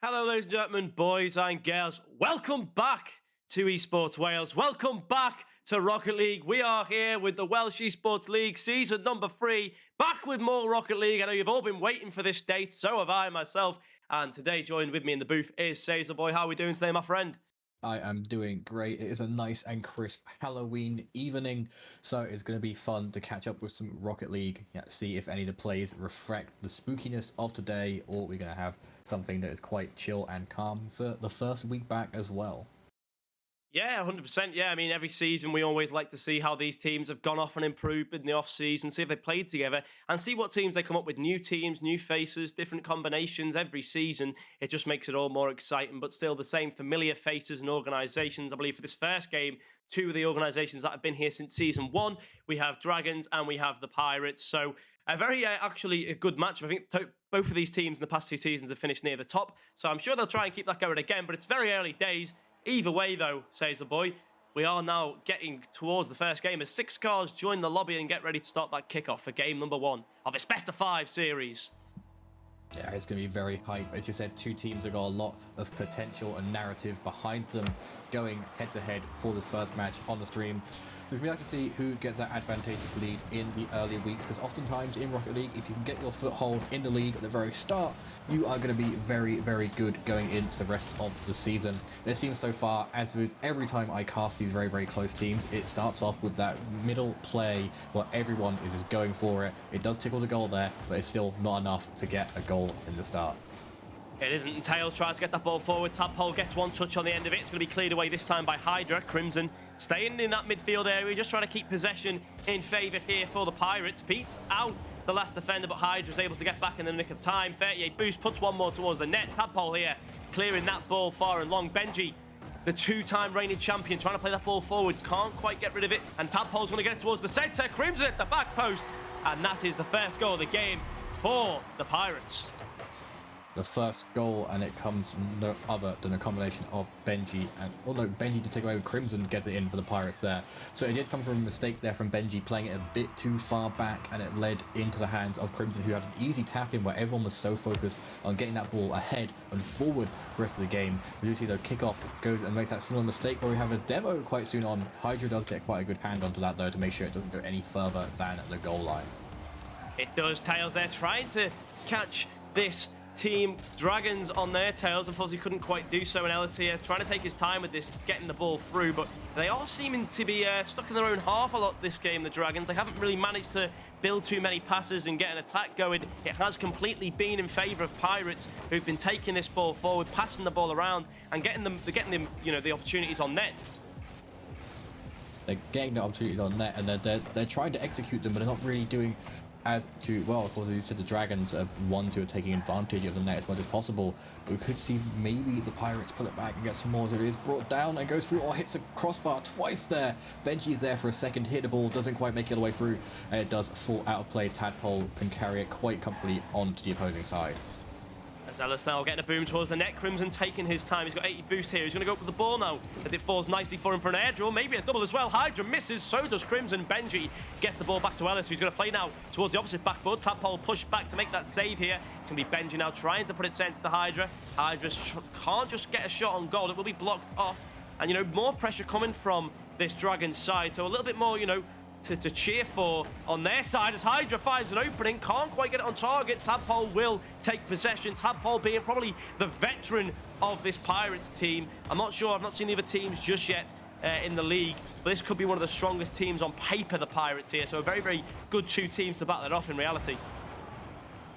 Hello, ladies and gentlemen, boys and girls. Welcome back to Esports Wales. Welcome back to Rocket League. We are here with the Welsh Esports League season number 3. Back with more Rocket League. I know you've all been waiting for this date. So have I myself. And today, joined with me in the booth is Sazer Boy. How are we doing today, my friend? I am doing great. It is a nice and crisp Halloween evening, so it's going to be fun to catch up with some Rocket League, see if any of the plays reflect the spookiness of today, or we're going to have something that is quite chill and calm for the first week back as well. Yeah, 100%. Yeah, I mean, every season we always like to see how these teams have gone off and improved in the off season, see if they played together, and see what teams they come up with. New teams, new faces, different combinations every season. It just makes it all more exciting, but still the same familiar faces and organisations. I believe for this first game, two of the organisations that have been here since season 1, we have Dragons and we have the Pirates. So a very actually a good match. I think both of these teams in the past 2 seasons have finished near the top, so I'm sure they'll try and keep that going again. But it's very early days. Either way, though, says the boy, we are now getting towards the first game as 6 cars join the lobby and get ready to start that kickoff for game number 1 of this best of 5 series. Yeah, it's going to be very hype. As you said, 2 teams have got a lot of potential and narrative behind them going head-to-head for this first match on the stream. So we'd like to see who gets that advantageous lead in the early weeks, because oftentimes in Rocket League, if you can get your foothold in the league at the very start, you are going to be very, very good going into the rest of the season. And it seems so far, as with every time I cast these very, very close teams, it starts off with that middle play where everyone is just going for it. It does tickle the goal there, but it's still not enough to get a goal in the start. It isn't, and Tails tries to get that ball forward. Tadpole gets one touch on the end of it. It's going to be cleared away this time by Hydra. Crimson staying in that midfield area, just trying to keep possession in favour here for the Pirates. Beats out the last defender, but Hydra's able to get back in the nick of time. 38 boost, puts one more towards the net. Tadpole here, clearing that ball far and long. Benji, the 2-time reigning champion, trying to play that ball forward. Can't quite get rid of it, and Tadpole's going to get it towards the centre. Crimson at the back post, and that is the first goal of the game for the Pirates. The first goal, and it comes no other than a combination of Benji and Benji to take away with Crimson gets it in for the Pirates there. So it did come from a mistake there from Benji playing it a bit too far back, and it led into the hands of Crimson, who had an easy tap in where everyone was so focused on getting that ball ahead and forward the rest of the game. We do see the kickoff goes and makes that similar mistake where we have a demo quite soon on. Hydra does get quite a good hand onto that though to make sure it doesn't go any further than the goal line. It does. Tails there trying to catch this team Dragons on their tails. Unfortunately couldn't quite do so, and Ellis here trying to take his time with this, getting the ball through, but they are seeming to be stuck in their own half a lot this game, the Dragons. They haven't really managed to build too many passes and get an attack going. It has completely been in favour of Pirates, who've been taking this ball forward, passing the ball around and getting them the opportunities on net. They're getting the opportunities on net, and they're trying to execute them, but they're not really doing as to, well, of course, as you said, the Dragons are ones who are taking advantage of the net as much as possible. But we could see maybe the Pirates pull it back and get some more. It is brought down and goes through, or hits a crossbar twice there. Benji is there for a second, hit the ball, doesn't quite make it all the way through, and it does fall out of play. Tadpole can carry it quite comfortably onto the opposing side. As Ellis now getting a boom towards the net. Crimson taking his time. He's got 80 boost here. He's going to go up with the ball now as it falls nicely for him for an air draw. Maybe a double as well. Hydra misses. So does Crimson. Benji gets the ball back to Ellis, who's going to play now towards the opposite backboard. Tadpole pushed back to make that save here. It's going to be Benji now trying to put it centre to Hydra. Hydra can't just get a shot on goal. It will be blocked off. And, more pressure coming from this Dragon's side. So a little bit more, to cheer for on their side as Hydra finds an opening, can't quite get it on target. Tadpole will take possession. Tadpole being probably the veteran of this Pirates team. I'm not sure, I've not seen the other teams just yet in the league, but this could be one of the strongest teams on paper, the Pirates here. So a very, very good 2 teams to battle it off in reality.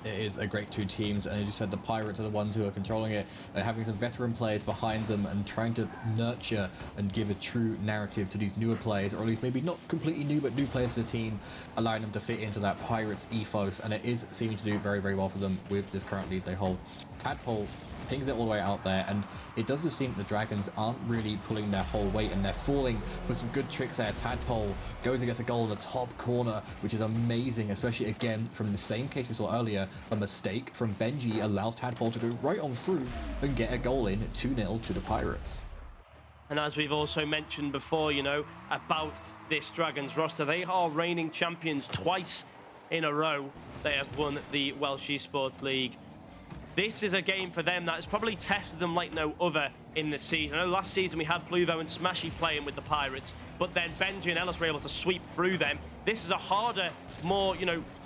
It is a great 2 teams, and as you said, the Pirates are the ones who are controlling it and having some veteran players behind them and trying to nurture and give a true narrative to these newer players, or at least maybe not completely new, but new players to the team, allowing them to fit into that Pirates ethos, and it is seeming to do very, very well for them with this current lead they hold. Tadpole pings it all the way out there, and it does just seem that the Dragons aren't really pulling their whole weight, and they're falling for some good tricks there. Tadpole goes and gets a goal in the top corner, which is amazing, especially again from the same case we saw earlier. A mistake from Benji allows Tadpole to go right on through and get a goal in, 2-0 to the Pirates. And as we've also mentioned before, about this Dragons roster, they are reigning champions twice in a row. They have won the Welsh Esports League. this is a game for them that has probably tested them like no other in the season. I know last season we had Bluvo and Smashy playing with the Pirates, but then Benji and Ellis were able to sweep through them. This is a harder, more,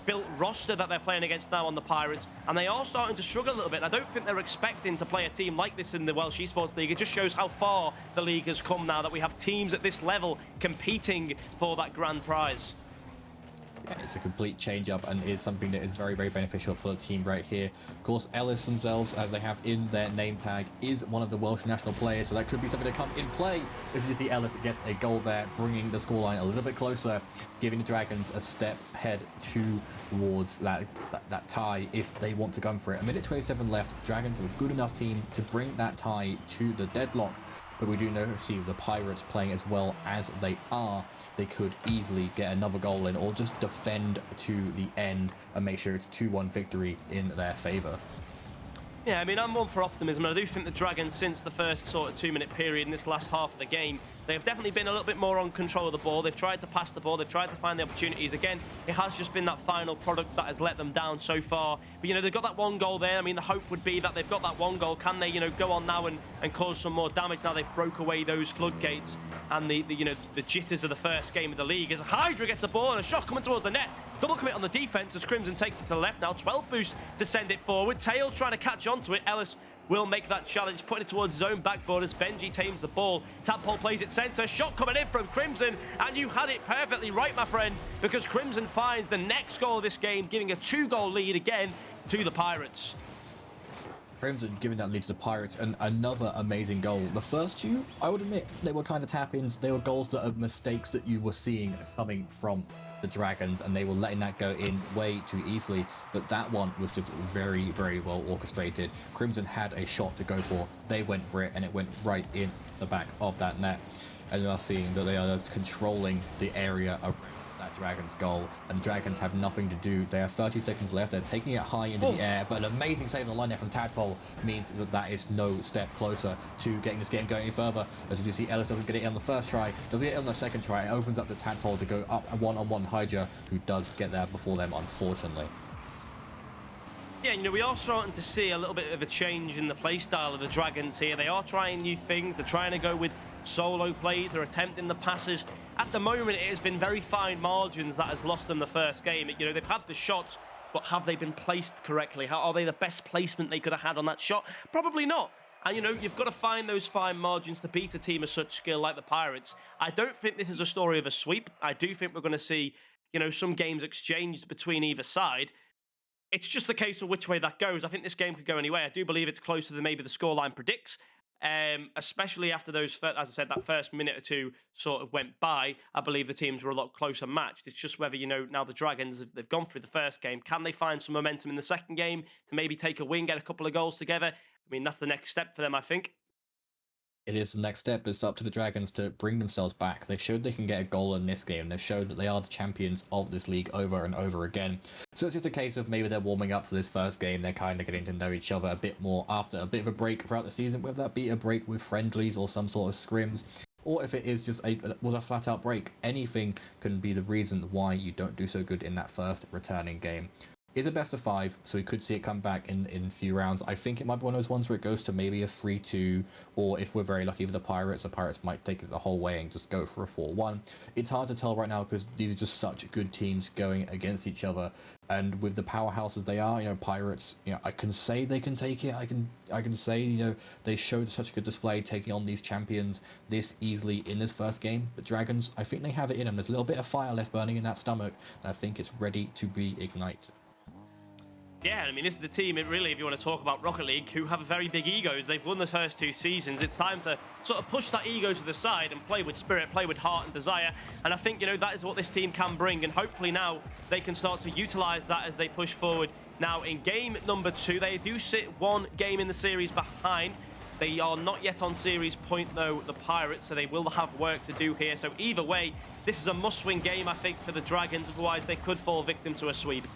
built roster that they're playing against now on the Pirates, and they are starting to struggle a little bit. And I don't think they're expecting to play a team like this in the Welsh Esports League. It just shows how far the league has come now that we have teams at this level competing for that grand prize. Yeah, it's a complete change-up and is something that is very, very beneficial for the team right here. Of course, Ellis themselves, as they have in their name tag, is one of the Welsh national players, so that could be something to come in play. As you see, Ellis gets a goal there, bringing the scoreline a little bit closer, giving the Dragons a step ahead towards that tie if they want to go for it. A minute 27 left. Dragons are a good enough team to bring that tie to the deadlock. But we do know, see the Pirates playing as well as they are, they could easily get another goal in or just defend to the end and make sure it's 2-1 victory in their favour. Yeah, I mean, I'm one for optimism. I do think the Dragons, since the first sort of 2-minute period in this last half of the game, they have definitely been a little bit more on control of the ball. They've tried to pass the ball. They've tried to find the opportunities. Again, it has just been that final product that has let them down so far. But, they've got that one goal there. I mean, the hope would be that they've got that one goal. Can they, go on now and cause some more damage now they've broke away those floodgates and the jitters of the first game of the league? As Hydra gets the ball and a shot coming towards the net. Double commit on the defense as Crimson takes it to the left now. 12 boost to send it forward. Tail trying to catch onto it. Ellis will make that challenge, putting it towards his own backboard as Benji tames the ball. Tadpole plays it centre. Shot coming in from Crimson, and you had it perfectly right, my friend, because Crimson finds the next goal of this game, giving a 2-goal lead again to the Pirates. Crimson giving that lead to the Pirates, and another amazing goal. The first two, I would admit, they were kind of tap-ins. They were goals that are mistakes that you were seeing coming from the Dragons, and they were letting that go in way too easily. But that one was just very, very well orchestrated. Crimson had a shot to go for. They went for it, and it went right in the back of that net. And we are seeing that they are just controlling the area around that Dragons goal, and Dragons have nothing to do. They have 30 seconds left. They're taking it high into the air, but an amazing save on the line there from Tadpole means that that is no step closer to getting this game going any further. As you see, Ellis doesn't get it on the first try, doesn't get it on the second try. It opens up the Tadpole to go up one-on-one Hydra, who does get there before them, unfortunately. Yeah, we are starting to see a little bit of a change in the play style of the Dragons here. They are trying new things. They're trying to go with solo plays. They're attempting the passes. At the moment, it has been very fine margins that has lost them the first game. They've had the shots, but have they been placed correctly? Are they the best placement they could have had on that shot? Probably not. And, you've got to find those fine margins to beat a team of such skill like the Pirates. I don't think this is a story of a sweep. I do think we're going to see, some games exchanged between either side. It's just the case of which way that goes. I think this game could go anyway. I do believe it's closer than maybe the scoreline predicts, especially after those, as I said, that first minute or two sort of went by. I believe the teams were a lot closer matched. It's just whether, now the Dragons, they've gone through the first game. Can they find some momentum in the second game to maybe take a win, get a couple of goals together? I mean, that's the next step for them, I think. It is the next step. It's up to the Dragons to bring themselves back. They've showed they can get a goal in this game. They've showed that they are the champions of this league over and over again. So it's just a case of maybe they're warming up for this first game. They're kind of getting to know each other a bit more after a bit of a break throughout the season, whether that be a break with friendlies or some sort of scrims, or if it is just a flat-out break. Anything can be the reason why you don't do so good in that first returning game. Is a best of 5, so we could see it come back in a few rounds. I think it might be one of those ones where it goes to maybe a 3-2, or if we're very lucky with the Pirates might take it the whole way and just go for a 4-1. It's hard to tell right now because these are just such good teams going against each other, and with the powerhouses they are, Pirates, I can say they can take it. I can say, they showed such a good display taking on these champions this easily in this first game. But Dragons, I think they have it in them. There's a little bit of fire left burning in that stomach, and I think it's ready to be ignited. Yeah, I mean, this is the team, really, if you want to talk about Rocket League, who have very big egos. They've won the first 2 seasons. It's time to sort of push that ego to the side and play with spirit, play with heart and desire. And I think, that is what this team can bring. And hopefully now they can start to utilize that as they push forward. Now, in game number 2, they do sit 1 game in the series behind. They are not yet on series point, though, the Pirates, so they will have work to do here. So either way, this is a must-win game, I think, for the Dragons. Otherwise, they could fall victim to a sweep.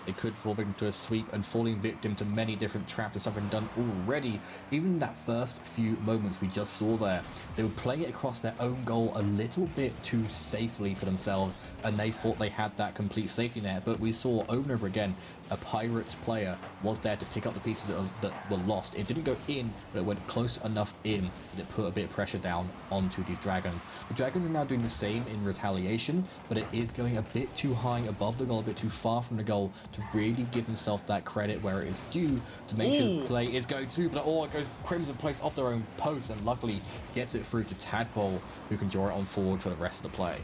They could fall victim to a sweep and falling victim to many different traps. It's something done already. Even in that first few moments we just saw there, they were playing it across their own goal a little bit too safely for themselves, and they thought they had that complete safety net. But we saw over and over again, a Pirates player was there to pick up the pieces that were lost. It didn't go in, but it went close enough in that it put a bit of pressure down onto these Dragons. The Dragons are now doing the same in retaliation, but it is going a bit too high above the goal, a bit too far from the goal to really give himself that credit where it is due to make sure the play is going to. But it goes Crimson plays off their own post and luckily gets it through to Tadpole, who can draw it on forward for the rest of the play.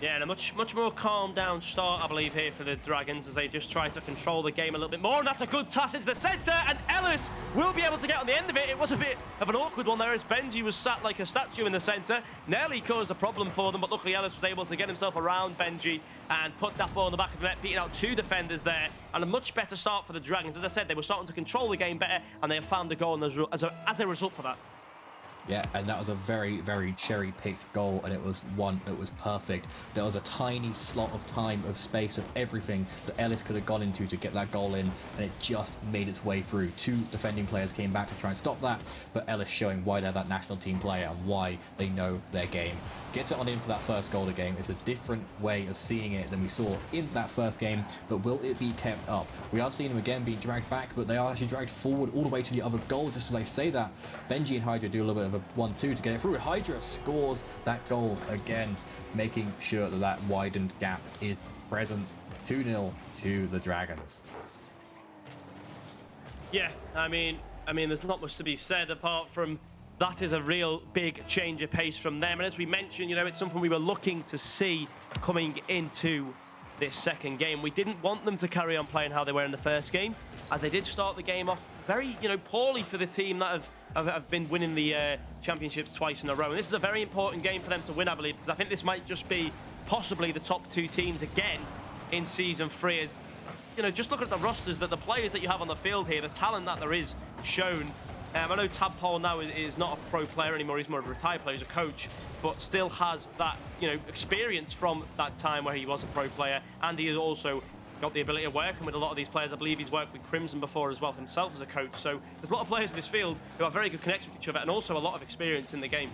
Yeah, and a much more calm down start, I believe, here for the Dragons as they just try to control the game a little bit more. And that's a good toss into the centre, and Ellis will be able to get on the end of it. It was a bit of an awkward one there as Benji was sat like a statue in the centre. Nearly caused a problem for them, but luckily Ellis was able to get himself around Benji and put that ball in the back of the net, beating out 2 defenders there. And a much better start for the Dragons. As I said, they were starting to control the game better, and they have found a goal as a result for that. Yeah, and that was a very, very cherry-picked goal, and it was one that was perfect. There was a tiny slot of time, of space, of everything that Ellis could have gone into to get that goal in, and it just made its way through. 2 defending players came back to try and stop that, but Ellis showing why they're that national team player and why they know their game. Gets it on in for that first goal of the game. It's a different way of seeing it than we saw in that first game, but will it be kept up? We are seeing them again being dragged back, but they are actually dragged forward all the way to the other goal. Just as I say that, Benji and Hydra do a little bit of a 1-2 to get it through. Hydra scores that goal again, making sure that that widened gap is present. 2-0 to the Dragons. Yeah, I mean, there's not much to be said apart from that is a real big change of pace from them. And as we mentioned, you know, it's something we were looking to see coming into this second game. We didn't want them to carry on playing how they were in the first game, as they did start the game off very, poorly for the team that have been winning the championships twice in a row. And this is a very important game for them to win, I believe, because I think this might just be possibly the top 2 teams again in Season 3. As just look at the rosters, that the players that you have on the field here, the talent that there is shown. I know Tadpole now is not a pro player anymore, he's more of a retired player, he's a coach, but still has that, experience from that time where he was a pro player, and he has also got the ability of working with a lot of these players. I believe he's worked with Crimson before as well himself as a coach, so there's a lot of players in this field who have very good connection with each other and also a lot of experience in the game.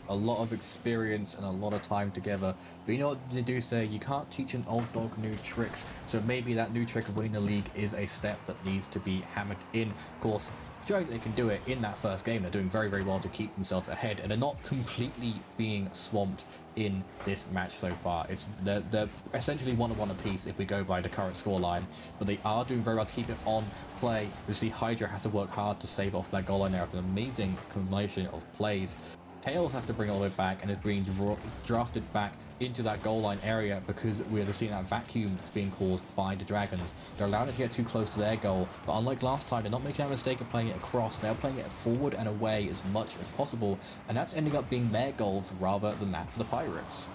A lot of experience and a lot of time together. But you know what they do say, you can't teach an old dog new tricks. So maybe that new trick of winning the league is a step that needs to be hammered in. Of course, showing that they can do it in that first game. They're doing very, very well to keep themselves ahead, and they're not completely being swamped in this match so far. They're essentially 1-1 apiece if we go by the current scoreline, but they are doing very well to keep it on play. You see Hydra has to work hard to save off that goal line there after an amazing combination of plays. Tails has to bring it all the way back and is being drafted back into that goal line area because we're seeing that vacuum that's being caused by the Dragons. They're allowed to get too close to their goal, but unlike last time, they're not making that mistake of playing it across. They're playing it forward and away as much as possible, and that's ending up being their goals rather than that for the Pirates.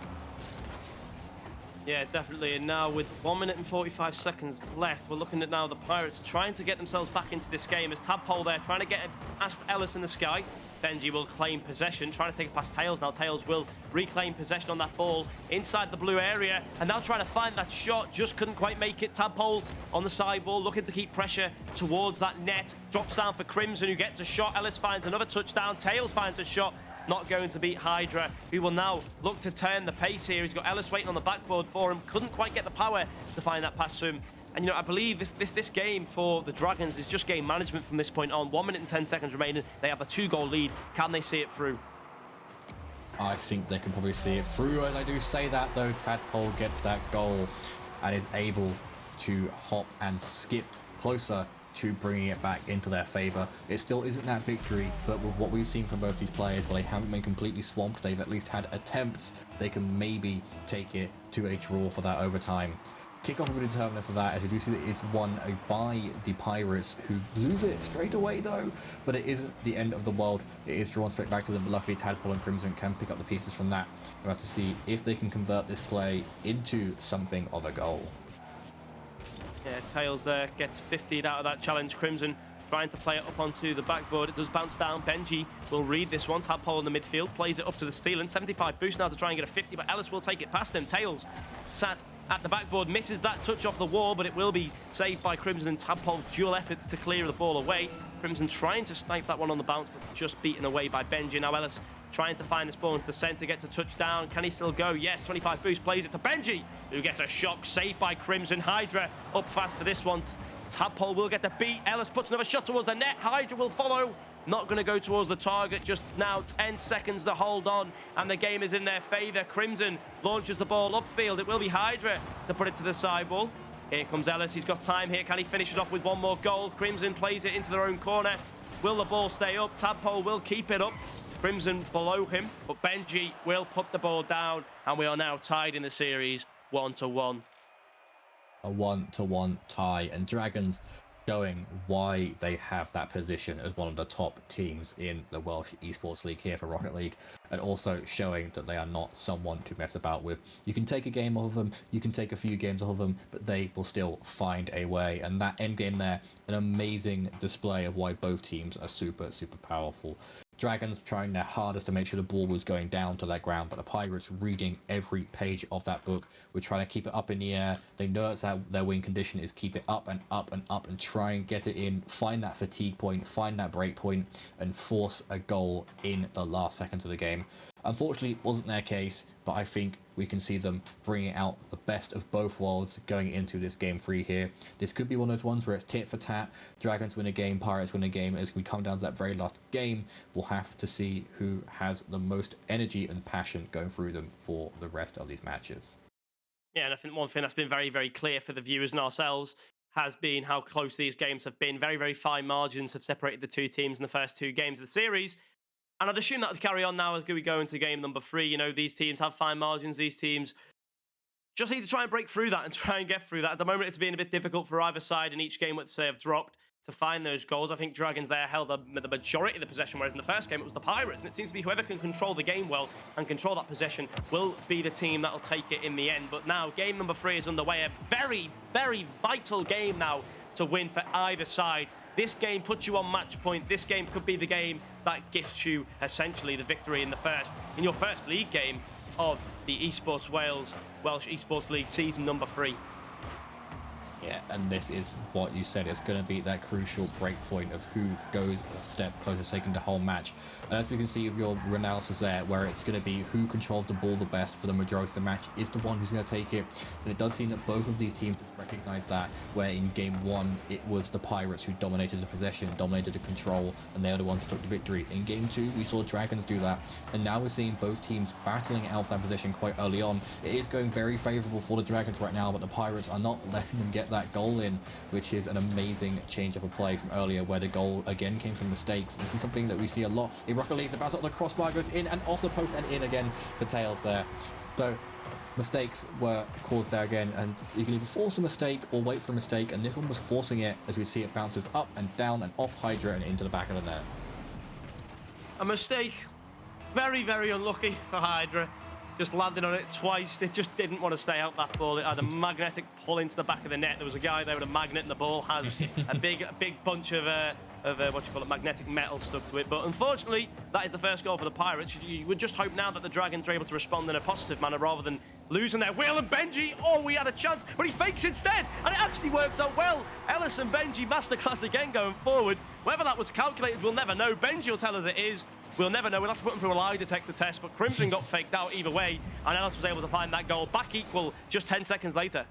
Yeah, definitely. And now with 1 minute and 45 seconds left, we're looking at now the Pirates trying to get themselves back into this game. As Tadpole there trying to get it past Ellis in the sky. Benji will claim possession, trying to take it past Tails. Now Tails will reclaim possession on that ball inside the blue area, and now trying to find that shot, just couldn't quite make it. Tadpole on the sideball, looking to keep pressure towards that net. Drops down for Crimson, who gets a shot. Ellis finds another touchdown. Tails finds a shot. Not going to beat Hydra, who will now look to turn the pace here. He's got Ellis waiting on the backboard for him. Couldn't quite get the power to find that pass to him. And, I believe this game for the Dragons is just game management from this point on. 1 minute and 10 seconds remaining. They have a 2-goal lead. Can they see it through? I think they can probably see it through, and I do say that, though. Tadpole gets that goal and is able to hop and skip closer to bringing it back into their favor. It still isn't that victory, but with what we've seen from both these players, while they haven't been completely swamped, they've at least had attempts. They can maybe take it to a draw for that overtime. Kickoff will be determined for that, as you do see that it's won by the Pirates, who lose it straight away though, but it isn't the end of the world. It is drawn straight back to them, but luckily Tadpole and Crimson can pick up the pieces from that. We'll have to see if they can convert this play into something of a goal. Yeah, Tails there gets 50'd out of that challenge. Crimson trying to play it up onto the backboard. It does bounce down. Benji will read this one. Tadpole in the midfield, plays it up to the steal, and 75 boost now to try and get a 50, but Ellis will take it past him. Tails sat at the backboard, misses that touch off the wall, but it will be saved by Crimson and Tadpole's dual efforts to clear the ball away. Crimson trying to snipe that one on the bounce, but just beaten away by Benji. Now Ellis trying to find this ball into the center, gets a touchdown. Can he still go? Yes, 25 boost, plays it to Benji, who gets a shock, saved by Crimson. Hydra up fast for this one. Tadpole will get the beat. Ellis puts another shot towards the net. Hydra will follow. Not going to go towards the target. Just now 10 seconds to hold on, and the game is in their favor. Crimson launches the ball upfield. It will be Hydra to put it to the sidewall. Here comes Ellis. He's got time here. Can he finish it off with one more goal? Crimson plays it into their own corner. Will the ball stay up? Tadpole will keep it up. Crimson below him, but Benji will put the ball down, and we are now tied in the series 1-1. A 1-1 tie, and Dragons showing why they have that position as one of the top teams in the Welsh Esports League here for Rocket League, and also showing that they are not someone to mess about with. You can take a game off of them, you can take a few games off of them, but they will still find a way. And that end game there, an amazing display of why both teams are super powerful. Dragons trying their hardest to make sure the ball was going down to that ground, but the Pirates reading every page of that book. We're trying to keep it up in the air. They know that's how their win condition is, keep it up and up and up and try and get it in, find that fatigue point, find that break point, and force a goal in the last seconds of the game. Unfortunately, it wasn't their case, but I think we can see them bringing out the best of both worlds going into this game 3 here. This could be one of those ones where it's tit for tat. Dragons win a game, Pirates win a game. As we come down to that very last game, we'll have to see who has the most energy and passion going through them for the rest of these matches. Yeah, and I think one thing that's been very clear for the viewers and ourselves has been how close these games have been. Very fine margins have separated the two teams in the first 2 games of the series. And I'd assume that would carry on now as we go into game number 3. You know, these teams have fine margins. These teams just need to try and break through that and try and get through that. At the moment, it's been a bit difficult for either side in each game which they have dropped to find those goals. I think Dragons there held the majority of the possession, whereas in the first game, it was the Pirates. And it seems to be whoever can control the game well and control that possession will be the team that will take it in the end. But now, game number 3 is underway. A very vital game now to win for either side. This game puts you on match point. This game could be the game that gifts you essentially the victory in your first league game of the EsportsWales Welsh Esports League season number 3. Yeah, and this is what you said. It's going to be that crucial break point of who goes a step closer to taking the whole match. And as we can see with your analysis there, where it's going to be who controls the ball the best for the majority of the match is the one who's going to take it. And it does seem that both of these teams recognize that, where in game 1, it was the Pirates who dominated the possession, dominated the control, and they're the ones who took the victory. In game 2, we saw Dragons do that. And now we're seeing both teams battling out that position quite early on. It is going very favorable for the Dragons right now, but the Pirates are not letting them get that goal in, which is an amazing change up of play from earlier, where the goal again came from mistakes. This is something that we see a lot in Rocket League. The bounce off the crossbar goes in and off the post and in again for Tails there. So mistakes were caused there again, and you can either force a mistake or wait for a mistake, and this one was forcing it, as we see it bounces up and down and off Hydra and into the back of the net. A mistake. Very unlucky for Hydra. Just landing on it twice. It just didn't want to stay out, that ball. It had a magnetic pull into the back of the net. There was a guy there with a magnet, and the ball has a big bunch of magnetic metal stuck to it. But unfortunately, that is the first goal for the Pirates. You would just hope now that the Dragons are able to respond in a positive manner rather than losing their will. And Benji, we had a chance, but he fakes instead, and it actually works out well. Ellis and Benji masterclass again going forward. Whether that was calculated, we'll never know. Benji will tell us it is. We'll never know. We'll have to put him through a lie detector test, but Crimson got faked out either way, and Ellis was able to find that goal back equal just 10 seconds later.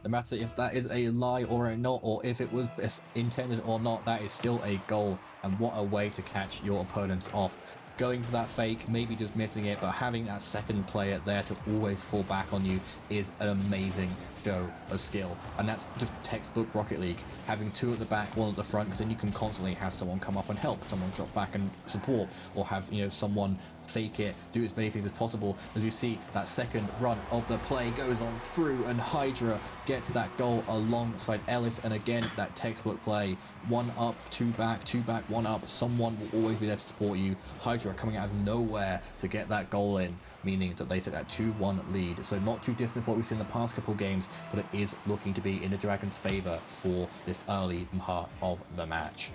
No matter if that is a lie or a not, or if it was intended or not, that is still a goal, and what a way to catch your opponents off. Going for that fake, maybe just missing it, but having that second player there to always fall back on you is an amazing show of skill. And that's just textbook Rocket League. Having 2 at the back, 1 at the front, because then you can constantly have someone come up and help, someone drop back and support, or have, someone fake it, do as many things as possible. As you see, that second run of the play goes on through, and Hydra gets that goal alongside Ellis. And again, that textbook play, 1 up, 2 back, 1 up. Someone will always be there to support you. Hydra coming out of nowhere to get that goal in, meaning that they took that 2-1 lead. So not too distant from what we've seen in the past couple games, but it is looking to be in the Dragons' favor for this early part of the match.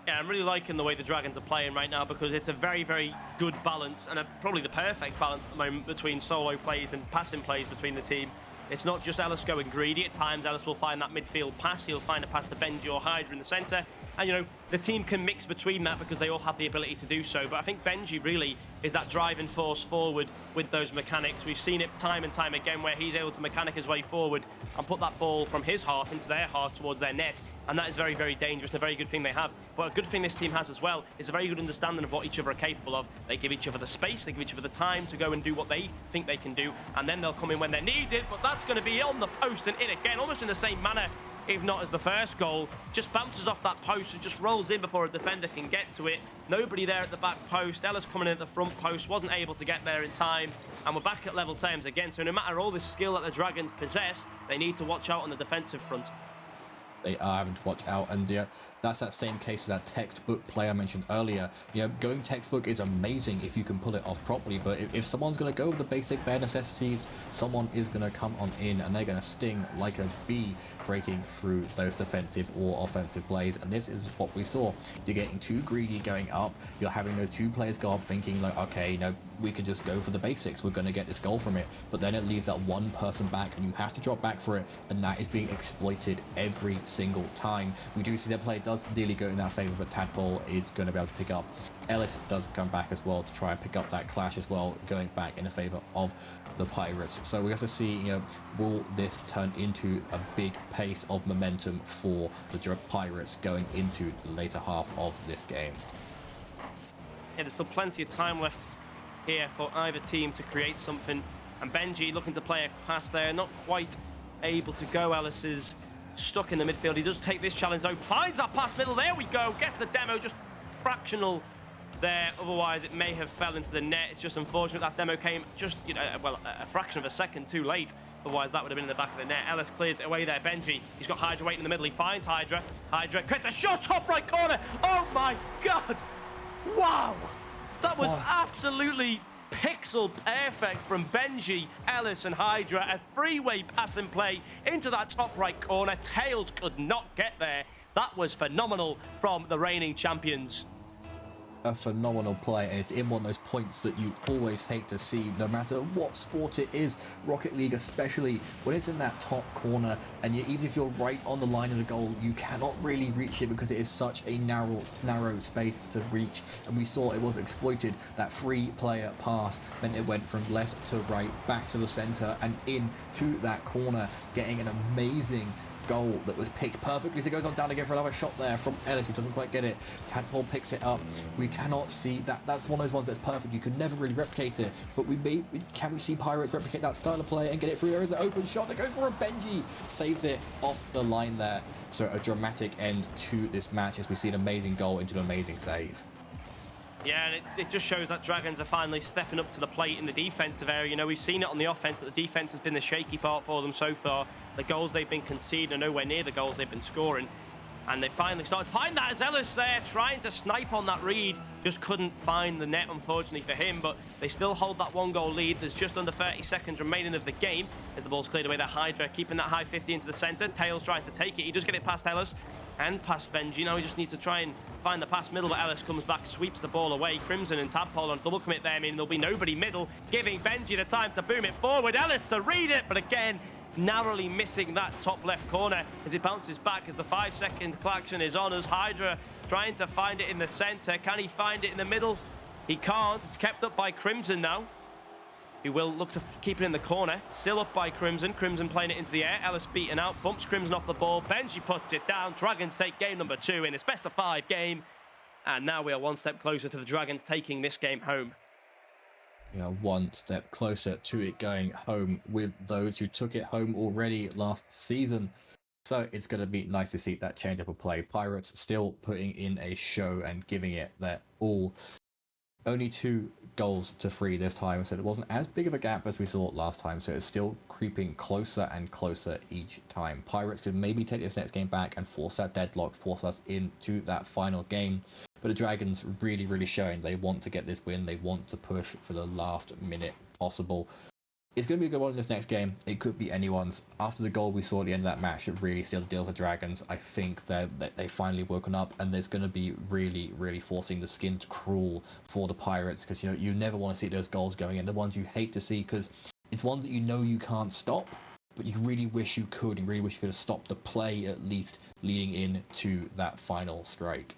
Yeah, I'm really liking the way the Dragons are playing right now, because it's a very good balance, and probably the perfect balance at the moment between solo plays and passing plays between the team. It's not just Ellis going greedy. At times, Ellis will find that midfield pass. He'll find a pass to Benji or Hydra in the center. And, you know, the team can mix between that because they all have the ability to do so. But I think Benji really is that driving force forward with those mechanics. We've seen it time and time again where he's able to mechanic his way forward and put that ball from his half into their half towards their net. And that is very, very dangerous and a very good thing they have. But a good thing this team has as well is a very good understanding of what each other are capable of. They give each other the space, they give each other the time to go and do what they think they can do. And then they'll come in when they're needed. But that's going to be on the post and in again, almost in the same manner, if not as the first goal. Just bounces off that post and just rolls in before a defender can get to it. Nobody there at the back post. Ellis coming in at the front post, wasn't able to get there in time. And we're back at level terms again. So no matter all the skill that the Dragons possess, they need to watch out on the defensive front. They are having to watch out, and that's that same case of that textbook play I mentioned earlier. Going textbook is amazing if you can pull it off properly, but if someone's going to go with the basic bare necessities, someone is going to come on in and they're going to sting like a bee, breaking through those defensive or offensive plays. And this is what we saw. You're getting too greedy going up. You're having those two players go up thinking like, okay, we could just go for the basics, we're going to get this goal from it. But then it leaves that one person back and you have to drop back for it, and that is being exploited every single time. We do see that play does nearly go in our favor, but Tadpole is going to be able to pick up. Ellis does come back as well to try and pick up that clash as well, going back in the favor of the Pirates. So we have to see, will this turn into a big pace of momentum for the Pirates going into the later half of this game? Yeah, there's still plenty of time left here for either team to create something. And Benji looking to play a pass there, not quite able to go. Ellis is stuck in the midfield. He does take this challenge though, finds that pass middle, there we go, gets the demo, just fractional there, otherwise it may have fell into the net. It's just unfortunate that demo came just, a fraction of a second too late, otherwise that would have been in the back of the net. Ellis clears it away there. Benji, he's got Hydra waiting in the middle, he finds Hydra creates a shot, top right corner. Oh my god, wow, that was absolutely pixel perfect from Benji, Ellis and Hydra. A three-way pass and play into that top right corner. Tails could not get there. That was phenomenal from the reigning champions. A phenomenal play, and it's in one of those points that you always hate to see, no matter what sport it is. Rocket League especially, when it's in that top corner and even if you're right on the line of the goal, you cannot really reach it because it is such a narrow space to reach. And we saw it was exploited. That free player pass, then it went from left to right, back to the center and in to that corner, getting an amazing goal that was picked perfectly. So it goes on down again for another shot there from Ellis, who doesn't quite get it. Tadpole picks it up. We cannot see that. That's one of those ones that's perfect. You could never really replicate it, but can we see Pirates replicate that style of play and get it through? There is an open shot that goes for a Benji, saves it off the line there. So a dramatic end to this match as we see an amazing goal into an amazing save. Yeah, and it just shows that Dragons are finally stepping up to the plate in the defensive area. We've seen it on the offense, but the defense has been the shaky part for them so far. The goals they've been conceding are nowhere near the goals they've been scoring. And they finally started to find that as Ellis there, trying to snipe on that read. Just couldn't find the net, unfortunately for him, but they still hold that one-goal lead. There's just under 30 seconds remaining of the game as the ball's cleared away. That Hydra keeping that high 50 into the center. Tails tries to take it. He does get it past Ellis and past Benji. Now he just needs to try and find the pass middle, but Ellis comes back, sweeps the ball away. Crimson and Tadpole on double commit there, meaning there'll be nobody middle, giving Benji the time to boom it forward. Ellis to read it, but again, narrowly missing that top left corner as it bounces back as the 5-second klaxon is on, as Hydra trying to find it in the center. Can he find it in the middle? He can't. It's kept up by Crimson now, who will look to keep it in the corner. Still up by Crimson. Crimson playing it into the air. Ellis beaten out, bumps Crimson off the ball. Benji puts it down. Dragons take game number 2 in this best-of-5 game, and now we are one step closer to the Dragons taking this game home. We are one step closer to it going home with those who took it home already last season. So it's going to be nice to see that change up of play. Pirates still putting in a show and giving it their all. Only 2 goals to 3 this time, so it wasn't as big of a gap as we saw last time, so it's still creeping closer and closer each time. Pirates could maybe take this next game back and force that deadlock, force us into that final game. But the Dragons really showing they want to get this win. They want to push for the last minute possible. It's going to be a good one in this next game. It could be anyone's. After the goal we saw at the end of that match, it really sealed the deal for Dragons. I think that they finally woken up, and there's going to be really forcing the skin to crawl for the Pirates, because you never want to see those goals going in. The ones you hate to see, because it's ones that you can't stop. but you really wish you could. You really wish you could have stopped the play at least leading into that final strike.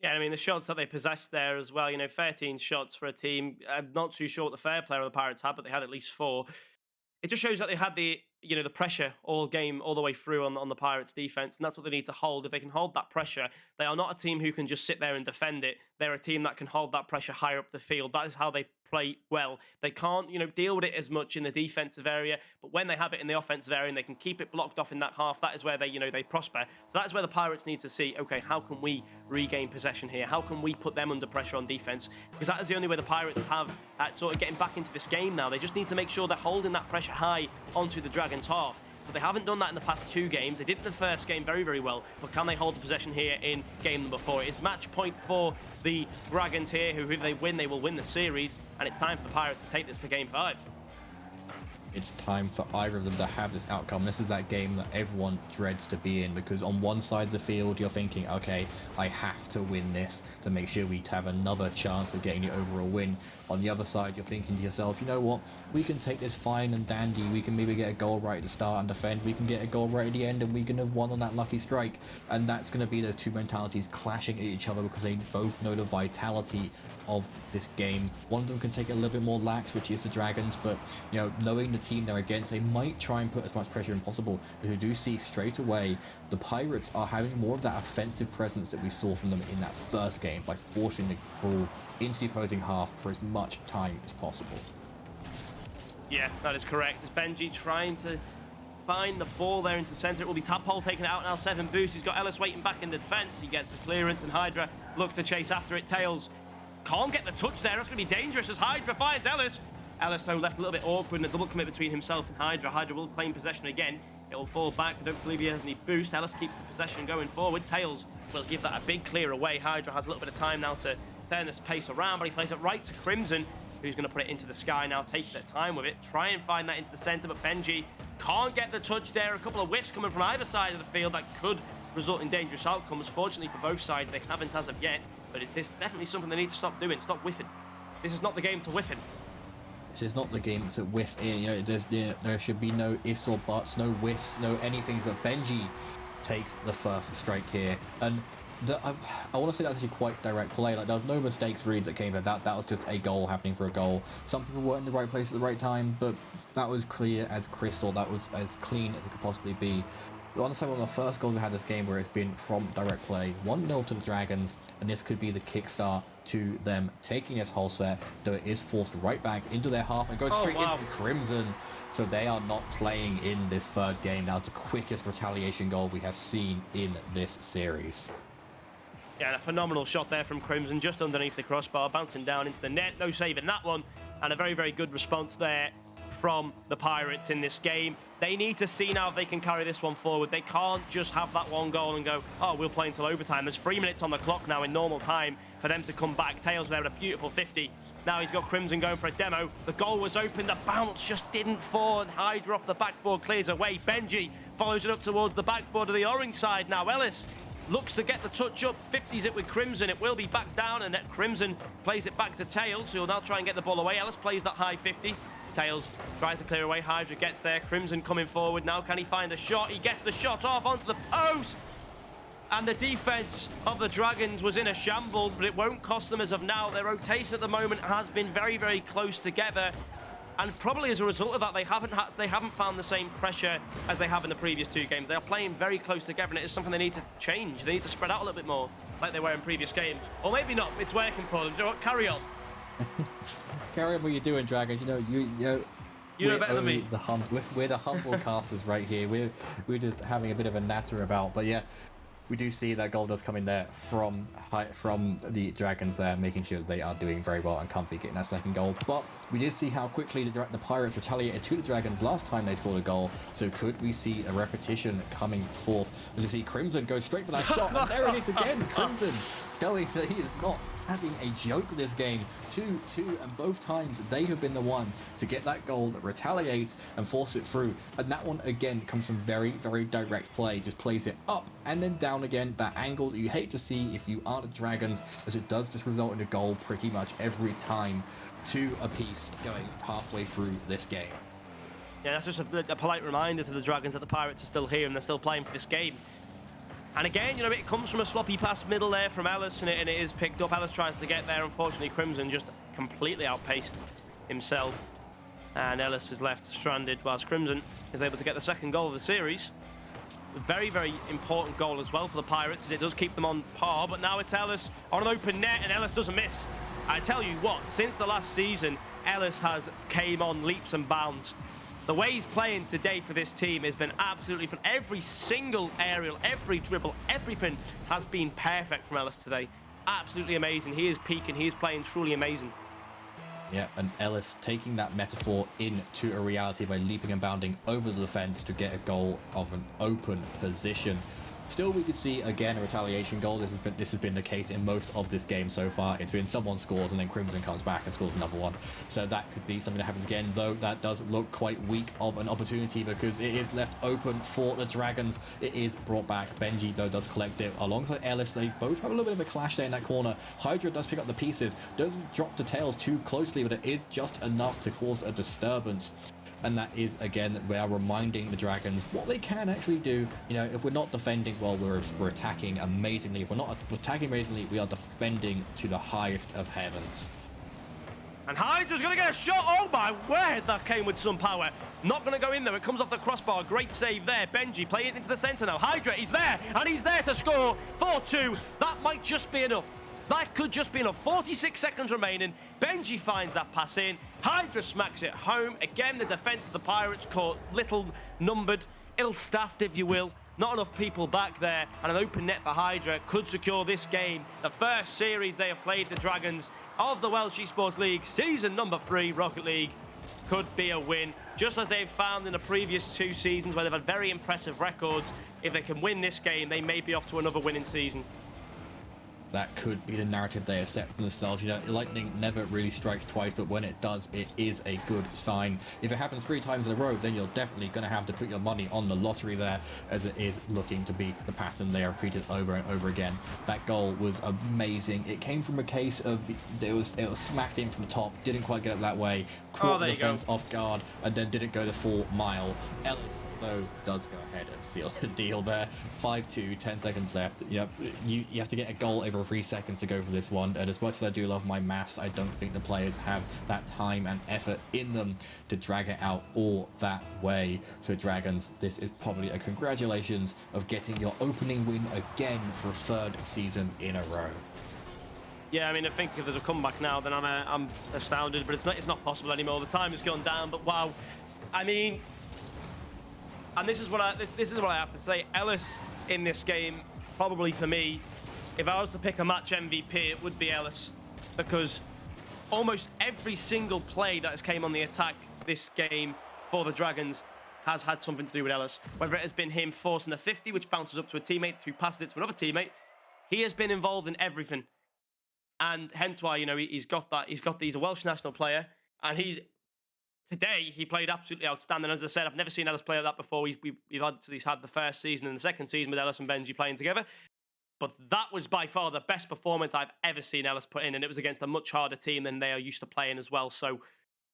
Yeah, I mean, the shots that they possessed there as well, 13 shots for a team. I'm not too sure what the fair player of the Pirates had, but they had at least four. It just shows that they had the pressure all game, all the way through on the Pirates defense, and that's what they need to hold. If they can hold that pressure, they are not a team who can just sit there and defend it. They're a team that can hold that pressure higher up the field. That is how they play well. They can't, deal with it as much in the defensive area, but when they have it in the offensive area and they can keep it blocked off in that half, that is where they prosper. So that is where the Pirates need to see, okay, how can we regain possession here? How can we put them under pressure on defense? Because that is the only way the Pirates have at sort of getting back into this game now. They just need to make sure they're holding that pressure high onto the Dragons' half. But they haven't done that in the past two games. They did in the first game very, very well. But can they hold the possession here in game number 4? It is match point for the Dragons here, who if they win, they will win the series. And it's time for the Pirates to take this to game 5. It's time for either of them to have this outcome. This is that game that everyone dreads to be in, because on one side of the field you're thinking, okay, I have to win this to make sure we have another chance of getting the overall win. On the other side you're thinking to yourself, you know what, we can take this fine and dandy, we can maybe get a goal right at the start and defend, we can get a goal right at the end and we can have won on that lucky strike. And that's going to be those two mentalities clashing at each other, because they both know the vitality of this game. One of them can take it a little bit more lax, which is the Dragons, but knowing the team they're against, they might try and put as much pressure as possible. As we do see straight away, the Pirates are having more of that offensive presence that we saw from them in that first game by forcing the ball into the opposing half for as much time as possible. Yeah, that is correct. As Benji trying to find the ball there into the center. It will be Tadpole taking it out now. 7 boost. He's got Ellis waiting back in the defense. He gets the clearance and Hydra looks to chase after it. Tails can't get the touch there. That's going to be dangerous as Hydra finds Ellis. Ellis, though, left a little bit awkward in a double commit between himself and Hydra. Hydra will claim possession again. It will fall back. I don't believe he has any boost. Ellis keeps the possession going forward. Tails will give that a big clear away. Hydra has a little bit of time now to turn this pace around, but he plays it right to Crimson, who's going to put it into the sky now, takes their time with it. Try and find that into the center, but Benji can't get the touch there. A couple of whiffs coming from either side of the field that could result in dangerous outcomes. Fortunately for both sides, they haven't as of yet, but it is definitely something they need to stop doing. Stop whiffing. This is not the game to whiff in. This is not the game to whiff in. There should be no ifs or buts, no whiffs, no anything. But Benji takes the first strike here, and I want to say that's actually quite direct play. Like, there was no mistakes really that came from that. That was just a goal happening for a goal. Some people weren't in the right place at the right time, but that was clear as crystal. That was as clean as it could possibly be. You understand one of the first goals I had this game where it's been from direct play. 1-0 to the Dragons, and this could be the kickstart to them taking this whole set, though it is forced right back into their half and goes straight into Crimson. So they are not playing in this third game. That was the quickest retaliation goal we have seen in this series. Yeah, a phenomenal shot there from Crimson, just underneath the crossbar, bouncing down into the net. No saving that one, and a very, very good response there from the Pirates in this game. They need to see now if they can carry this one forward. They can't just have that one goal and go, oh, we'll play until overtime. There's 3 minutes on the clock now in normal time for them to come back. Tails there with a beautiful 50. Now he's got Crimson going for a demo. The goal was open. The bounce just didn't fall, and Hydra off the backboard clears away. Benji follows it up towards the backboard of the orange side now. Ellis looks to get the touch up, 50s it with Crimson. It will be back down, and Crimson plays it back to Tails, who will now try and get the ball away. Ellis plays that high 50. Tails tries to clear away. Hydra gets there. Crimson coming forward now. Can he find a shot? He gets the shot off onto the post. And the defense of the Dragons was in a shambles, but it won't cost them as of now. Their rotation at the moment has been very, very close together. And probably as a result of that, they haven't found the same pressure as they have in the previous 2 games. They are playing very close together, and it is something they need to change. They need to spread out a little bit more, like they were in previous games. Or maybe not. It's working for them. You know what? Carry on. Carry on what you're doing, Dragons. You know better than me. We're the humble casters right here. We're just having a bit of a natter about. But yeah, we do see that goal does come in there from the Dragons there, making sure they are doing very well and comfy getting that second goal. But we did see how quickly the Pirates retaliated to the Dragons last time they scored a goal. So could we see a repetition coming forth? As we see Crimson go straight for that shot, and there it is again. Crimson showing that he is not having a joke this game. 2-2, and both times they have been the one to get that goal that retaliates and force it through. And that one again comes from very, very direct play. Just plays it up and then down again. That angle that you hate to see if you are the Dragons, as it does just result in a goal pretty much every time. 2 apiece going halfway through this game. Yeah, that's just a polite reminder to the Dragons that the Pirates are still here and they're still playing for this game. And again, you know, it comes from a sloppy pass middle there from Ellis, and it is picked up. Ellis tries to get there. Unfortunately, Crimson just completely outpaced himself. And Ellis is left stranded whilst Crimson is able to get the second goal of the series. A very, very important goal as well for the Pirates, as it does keep them on par. But now it's Ellis on an open net, and Ellis doesn't miss. I tell you what, since the last season, Ellis has came on leaps and bounds. The way he's playing today for this team has been absolutely from every single aerial, every dribble, everything has been perfect from Ellis today. Absolutely amazing. He is peaking. He is playing truly amazing. Yeah, and Ellis taking that metaphor into a reality by leaping and bounding over the defense to get a goal of an open position. Still, we could see again a retaliation goal. This has been the case in most of this game so far. It's been someone scores and then Crimson comes back and scores another one. So that could be something that happens again, though that does look quite weak of an opportunity because it is left open for the Dragons. It is brought back. Benji, though, does collect it alongside Ellis. They both have a little bit of a clash there in that corner. Hydra does pick up the pieces, doesn't drop the tails too closely, but it is just enough to cause a disturbance. And that is, again, we are reminding the Dragons what they can actually do. You know, if we're not defending well, we're attacking amazingly. If we're not attacking amazingly, we are defending to the highest of heavens. And Hydra's going to get a shot. Oh, my word. That came with some power. Not going to go in there. It comes off the crossbar. Great save there. Benji playing it into the centre now. Hydra, he's there. And he's there to score 4-2. That might just be enough. That could just be enough. 46 seconds remaining. Benji finds that pass in. Hydra smacks it home. Again, the defence of the Pirates caught little numbered, ill-staffed, if you will. Not enough people back there. And an open net for Hydra could secure this game. The first series they have played, the Dragons of the Welsh Esports League, season number 3, Rocket League, could be a win. Just as they've found in the previous 2 seasons where they've had very impressive records. If they can win this game, they may be off to another winning season. That could be the narrative they have set for themselves. You know, lightning never really strikes twice, but when it does, it is a good sign. If it happens 3 times in a row, then you're definitely going to have to put your money on the lottery there, as it is looking to be the pattern they are repeated over and over again. That goal was amazing. It came from a case of it was smacked in from the top, didn't quite get it that way, caught the defense off guard, and then didn't go the full mile. Ellis, though, does go ahead and seal the deal there. 5-2, 10 seconds left. Yep, you have to get a goal every 3 seconds to go for this one, and as much as I do love my maths, I don't think the players have that time and effort in them to drag it out all that way. So Dragons, this is probably a congratulations of getting your opening win again for a 3rd season in a row. Yeah, I mean, I think if there's a comeback now, then I'm astounded, but it's not possible anymore. The time has gone down, but wow. I mean, and this is what I have to say. Ellis in this game, probably for me, if I was to pick a match MVP, it would be Ellis, because almost every single play that has came on the attack this game for the Dragons has had something to do with Ellis. Whether it has been him forcing a 50, which bounces up to a teammate, who passes it to another teammate, he has been involved in everything, and hence why, you know, he's got that. He's a Welsh national player, and today he played absolutely outstanding. As I said, I've never seen Ellis play like that before. He's had the first season and the second season with Ellis and Benji playing together. But that was by far the best performance I've ever seen Ellis put in, and it was against a much harder team than they are used to playing as well. So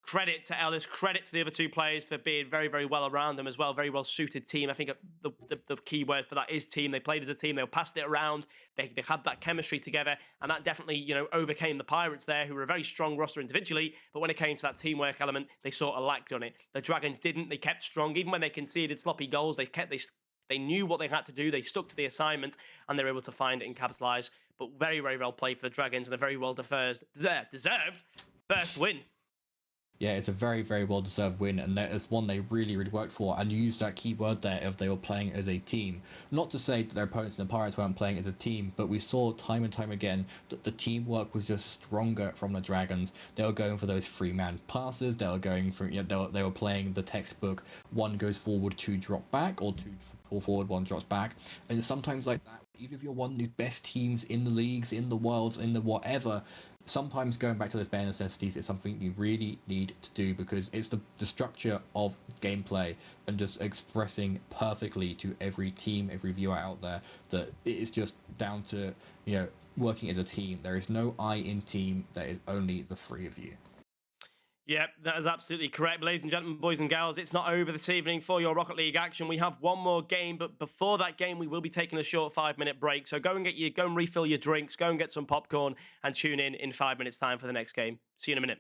credit to Ellis, credit to the other 2 players for being very, very well around them as well. Very well-suited team. I think the key word for that is team. They played as a team. They passed it around. They had that chemistry together, and that definitely, you know, overcame the Pirates there, who were a very strong roster individually. But when it came to that teamwork element, they sort of lacked on it. The Dragons didn't. They kept strong. Even when they conceded sloppy goals, they knew what they had to do. They stuck to the assignment, and they were able to find it and capitalise. But very, very well played for the Dragons, and a very well deserved first win. Yeah, it's a very, very well-deserved win, and that is one they really, really worked for. And you used that key word there of they were playing as a team. Not to say that their opponents in the Pirates weren't playing as a team, but we saw time and time again that the teamwork was just stronger from the Dragons. They were going for those 3-man passes. They were going for, you know, they were playing the textbook. 1 goes forward, 2 drop back, or 2 pull forward, 1 drops back. And sometimes like that, even if you're one of the best teams in the leagues, in the worlds, in the whatever, sometimes going back to those bare necessities is something you really need to do, because it's the structure of gameplay and just expressing perfectly to every team, every viewer out there, that it is just down to, you know, working as a team. There is no I in team. There is only the 3 of you. Yep, that is absolutely correct. Ladies and gentlemen, boys and girls, it's not over this evening for your Rocket League action. We have one more game, but before that game, we will be taking a short 5-minute break. So go and refill your drinks, go and get some popcorn, and tune in 5 minutes' time for the next game. See you in a minute.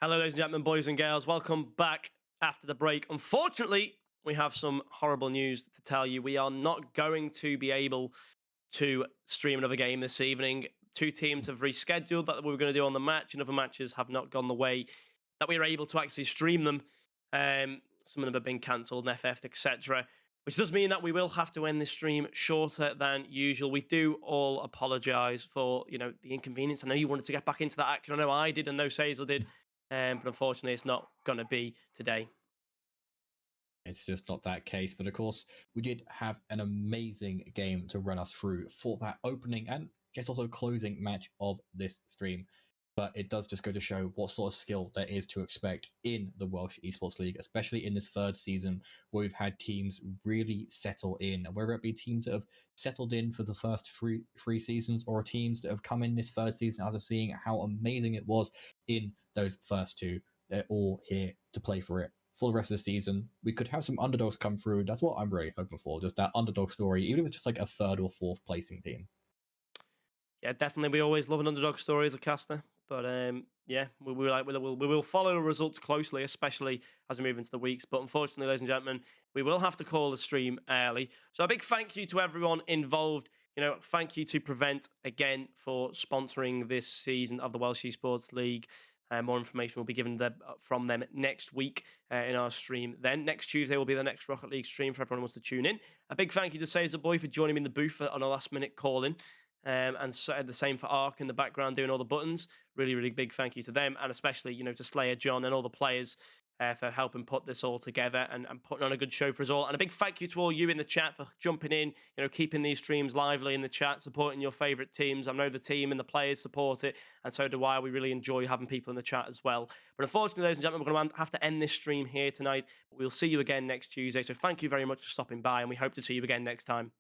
Hello, ladies and gentlemen, boys and girls. Welcome back after the break. Unfortunately, we have some horrible news to tell you. We are not going to be able to stream another game this evening. Two teams have rescheduled that we were going to do on the match, and other matches have not gone the way that we were able to actually stream them. Some of them have been cancelled and FF'd, etc. Which does mean that we will have to end this stream shorter than usual. We do all apologise for the inconvenience. I know you wanted to get back into that action. I know I did, and no Sazel did, but unfortunately, it's not going to be today. It's just not that case. But of course, we did have an amazing game to run us through for that opening and I guess also closing match of this stream. But it does just go to show what sort of skill there is to expect in the Welsh Esports League, especially in this third season where we've had teams really settle in. And whether it be teams that have settled in for the first three seasons or teams that have come in this third season after seeing how amazing it was in those first two, they're all here to play for it for the rest of the season. We could have some underdogs come through. That's what I'm really hoping for. Just that underdog story, even if it's just like a third or fourth placing team. Yeah, definitely. We always love an underdog story as a caster. But yeah, we will follow the results closely, especially as we move into the weeks. But unfortunately, ladies and gentlemen, we will have to call the stream early. So a big thank you to everyone involved. Thank you to Prevent again for sponsoring this season of the Welsh Esports League. More information will be given from them next week in our stream. Then next Tuesday will be the next Rocket League stream for everyone who wants to tune in. A big thank you to Sazer Boy for joining me in the booth on a last minute call in. And so the same for Ark in the background doing all the buttons. Really, really big thank you to them, and especially to Slayer John and all the players for helping put this all together and putting on a good show for us all. And a big thank you to all you in the chat for jumping in, keeping these streams lively in the chat, supporting your favourite teams. I know the team and the players support it, and so do I. We really enjoy having people in the chat as well. But unfortunately, ladies and gentlemen, we're going to have to end this stream here tonight. We'll see you again next Tuesday. So thank you very much for stopping by, and we hope to see you again next time.